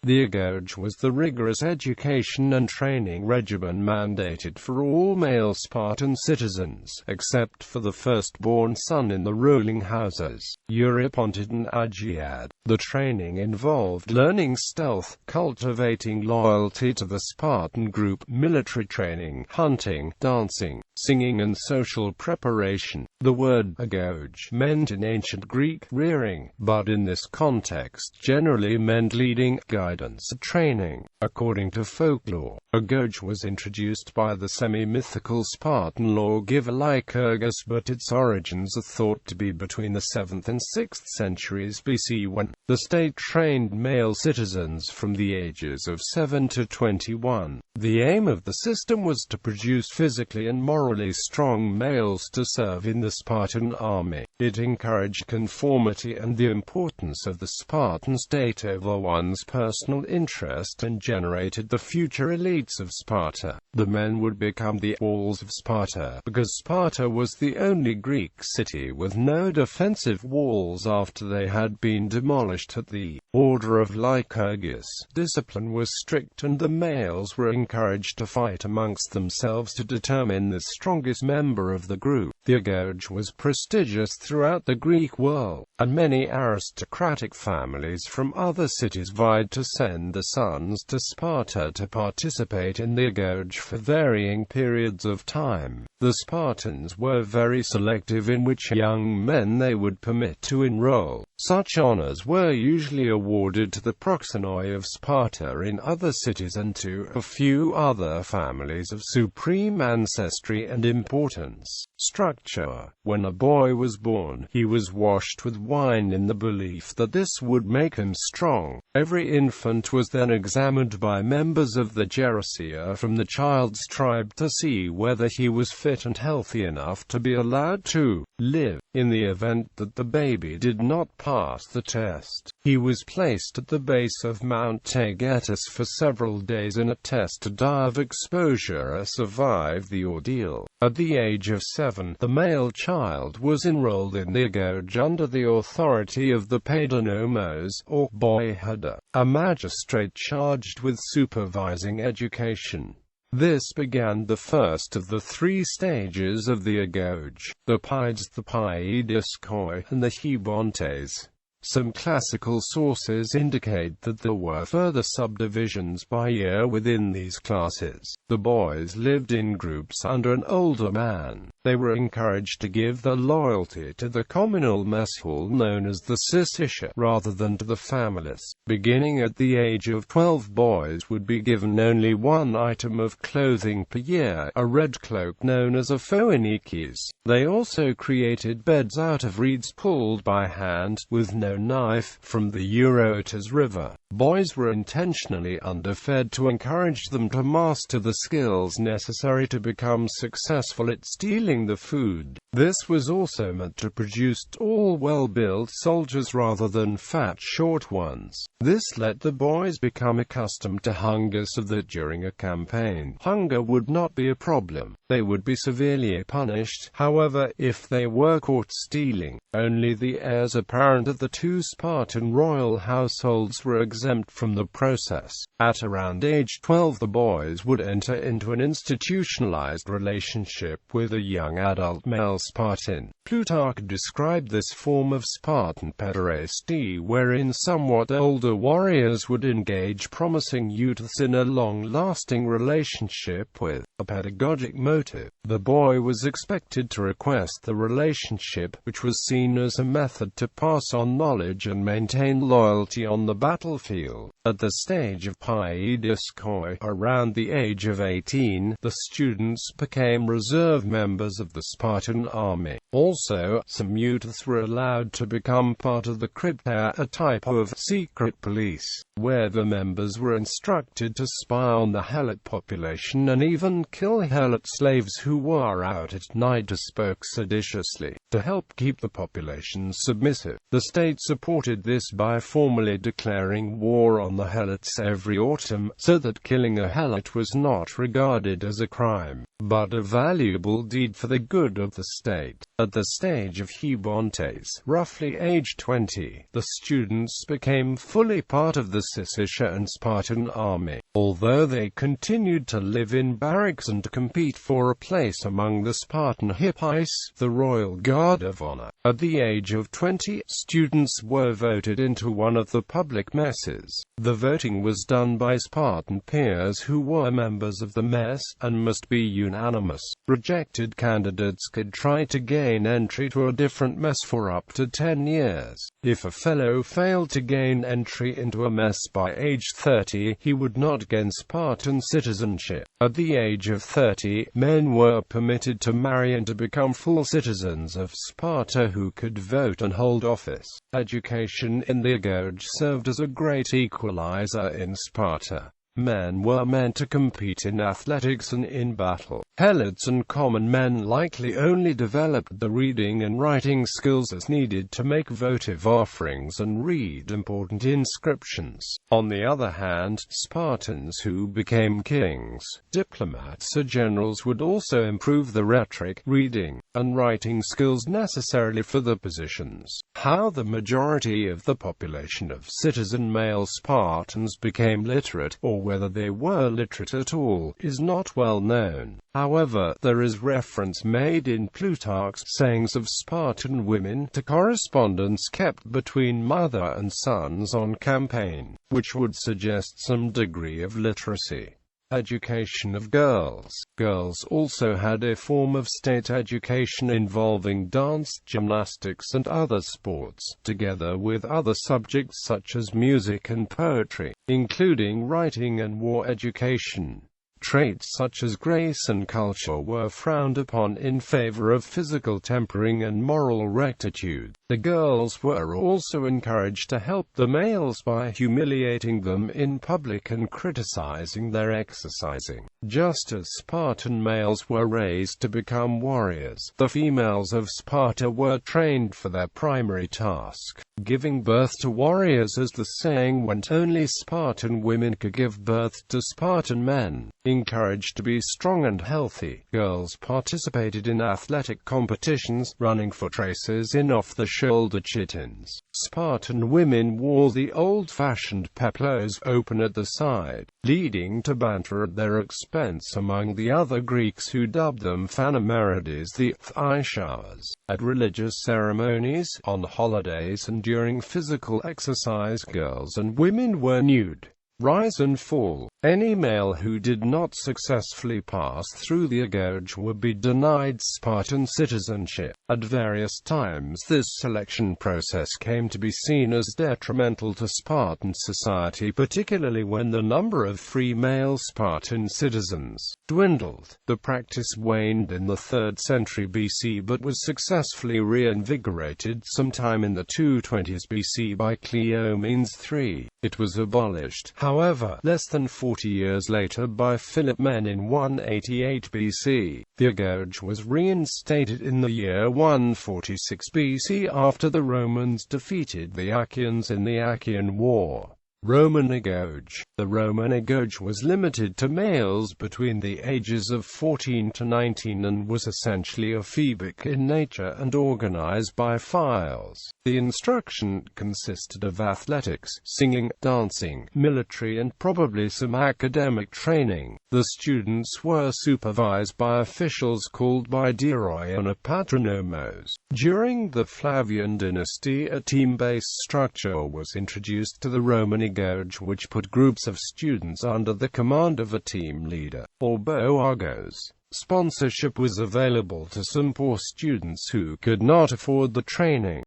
The Agoge was the rigorous education and training regimen mandated for all male Spartan citizens, except for the firstborn son in the ruling houses, Eurypontid and Agiad. The training involved learning stealth, cultivating loyalty to the Spartan group, military training, hunting, dancing, singing and social preparation. The word Agoge meant in ancient Greek rearing, but in this context generally meant leading, guidance, training. According to folklore, Agoge was introduced by the semi-mythical Spartan lawgiver Lycurgus, but its origins are thought to be between the 7th and 6th centuries BC, when the state trained male citizens from the ages of 7 to 21. The aim of the system was to produce physically and morally strong males to serve in the Spartan army. It encouraged conformity and the importance of the Spartan state over one's personal interest, and generated the future elites of Sparta. The men would become the walls of Sparta, because Sparta was the only Greek city with no defensive walls after they had been demolished at the order of Lycurgus. Discipline was strict, and the males were encouraged to fight amongst themselves to determine the strongest member of the group. The Agoge was prestigious throughout the Greek world, and many aristocratic families from other cities vied to send their sons to Sparta to participate in the Agoge for varying periods of time. The Spartans were very selective in which young men they would permit to enroll. Such honors were usually awarded to the proxenoi of Sparta in other cities and to a few other families of supreme ancestry and importance. Structure. When a boy was born, he was washed with wine in the belief that this would make him strong. Every infant was then examined by members of the gerousia from the child's tribe to see whether he was fit and healthy enough to be allowed to live. In the event that the baby did not pass the test, he was placed at the base of Mount Taygetus for several days in a test to die of exposure or survive the ordeal. At the age of 7, the male child was enrolled in the Agoge under the authority of the paidonomos, or boyhood, a magistrate charged with supervising education. This began the first of the 3 stages of the Agoge: the Pides, the Paidiskoi, and the Hebontes. Some classical sources indicate that there were further subdivisions by year within these classes. The boys lived in groups under an older man. They were encouraged to give their loyalty to the communal mess hall known as the Sisisha, rather than to the families. Beginning at the age of 12, boys would be given only one item of clothing per year, a red cloak known as a phoenikes. They also created beds out of reeds pulled by hand, with no knife, from the Eurotas river. Boys were intentionally underfed to encourage them to master the skills necessary to become successful at stealing the food. This was also meant to produce tall, well-built soldiers rather than fat, short ones. This let the boys become accustomed to hunger so that during a campaign, hunger would not be a problem. They would be severely punished, however, if they were caught stealing. Only the heirs apparent of the 2 Spartan royal households were exempt from the process. At around age 12, the boys would enter into an institutionalized relationship with a young adult male Spartan. Plutarch described this form of Spartan pederasty, wherein somewhat older warriors would engage promising youths in a long-lasting relationship with a pedagogic motive. The boy was expected to request the relationship, which was seen as a method to pass on knowledge and maintain loyalty on the battlefield. At the stage of Paidiskoi, around the age of 18, the students became reserve members of the Spartan army. Also, some youths were allowed to become part of the Krypta, a type of secret police, where the members were instructed to spy on the Helot population and even kill Helot slaves who were out at night or spoke seditiously. to help keep the population submissive. The state supported this by formally declaring war on the helots every autumn, so that killing a helot was not regarded as a crime, but a valuable deed for the good of the state. At the stage of Eurypontid, roughly age 20, the students became fully part of the Cicercian Spartan army. Although they continued to live in barracks and compete for a place among the Spartan hippies, the royal guard of honor. At the age of 20, students were voted into one of the public messes. The voting was done by Spartan peers who were members of the mess, and must be unanimous. Rejected candidates could try to gain entry to a different mess for up to 10 years. If a fellow failed to gain entry into a mess by age 30, he would not gain Spartan citizenship. At the age of 30, men were permitted to marry and to become full citizens of Sparta who could vote and hold office. Education in the Agoge served as a great equalizer in Sparta. Men were meant to compete in athletics and in battle. Helots and common men likely only developed the reading and writing skills as needed to make votive offerings and read important inscriptions. On the other hand, Spartans who became kings, diplomats or generals would also improve the rhetoric, reading, and writing skills necessary for the positions. How the majority of the population of citizen male Spartans became literate, or whether they were literate at all, is not well known. However, there is reference made in Plutarch's sayings of Spartan women to correspondence kept between mother and sons on campaign, which would suggest some degree of literacy. Education of girls. Girls also had a form of state education involving dance, gymnastics and other sports, together with other subjects such as music and poetry, including writing and war education. Traits such as grace and culture were frowned upon in favor of physical tempering and moral rectitude. The girls were also encouraged to help the males by humiliating them in public and criticizing their exercising. Just as Spartan males were raised to become warriors, the females of Sparta were trained for their primary task, giving birth to warriors. As the saying went, only Spartan women could give birth to Spartan men. Encouraged to be strong and healthy, girls participated in athletic competitions, running for races in off-the-shoulder chitons. Spartan women wore the old-fashioned peplos open at the side, leading to banter at their expense among the other Greeks who dubbed them phanomerides, the thigh showers. At religious ceremonies, on holidays and during physical exercise, girls and women were nude. Rise and fall. Any male who did not successfully pass through the Agoge would be denied Spartan citizenship. At various times this selection process came to be seen as detrimental to Spartan society, particularly when the number of free male Spartan citizens dwindled. The practice waned in the 3rd century BC but was successfully reinvigorated sometime in the 220s BC by Cleomenes III. It was abolished, however, less than 40 years later by Philip Men in 188 BC. The Agoge was reinstated in the year 146 BC after the Romans defeated the Achaeans in the Achaean War. Roman Agoge. The Roman Agoge was limited to males between the ages of 14 to 19 and was essentially ephebic in nature and organized by files. The instruction consisted of athletics, singing, dancing, military and probably some academic training. The students were supervised by officials called by Diroi and patronomos. During the Flavian dynasty, a team-based structure was introduced to the Roman Agoge, which put groups of students under the command of a team leader, or boagos. Sponsorship was available to some poor students who could not afford the training.